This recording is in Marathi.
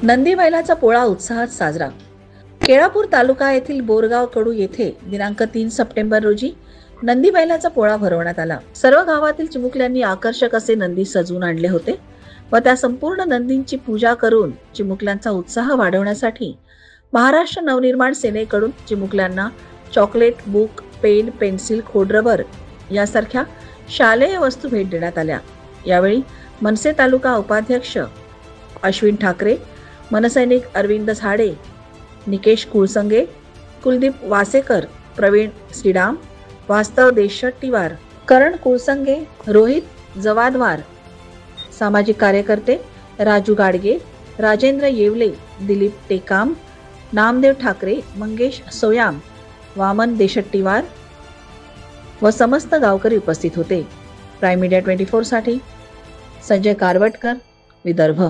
नंदी बैलाचा पोळा उत्साहात साजरा. केळापूर तालुका येथील बोरगाव कडू येथे दिनांक 3 सप्टेंबर रोजी नंदी बैलाचा पोळा भरवण्यात आला. सर्व गावातील चिमुकल्यांनी आकर्षक असे नंदी सजवून आणले होते व त्या संपूर्ण नंदींची पूजा करून चिमुकल्यांचा उत्साह वाढवण्यासाठी महाराष्ट्र नवनिर्माण सेनेकडून चिमुकल्यांना चॉकलेट, बुक, पेन, पेन्सिल, खोडरबर यासारख्या शालेय वस्तू भेट देण्यात आल्या. यावेळी मनसे तालुका उपाध्यक्ष अश्विन ठाकरे, मनसैनिक अरविंद झाडे, निकेश कुळसंगे, कुलदीप वासेकर, प्रवीण श्रीराम, वास्तव देशशेट्टीवार, करण कुळसंगे, रोहित जवादवार, सामाजिक कार्यकर्ते राजू गाडगे, राजेंद्र येवले, दिलीप टेकाम, नामदेव ठाकरे, मंगेश सोयाम, वामन देशशेट्टीवार व समस्त गावकरी उपस्थित होते. प्राईम मीडिया 24 साठी संजय कारवटकर, विदर्भ.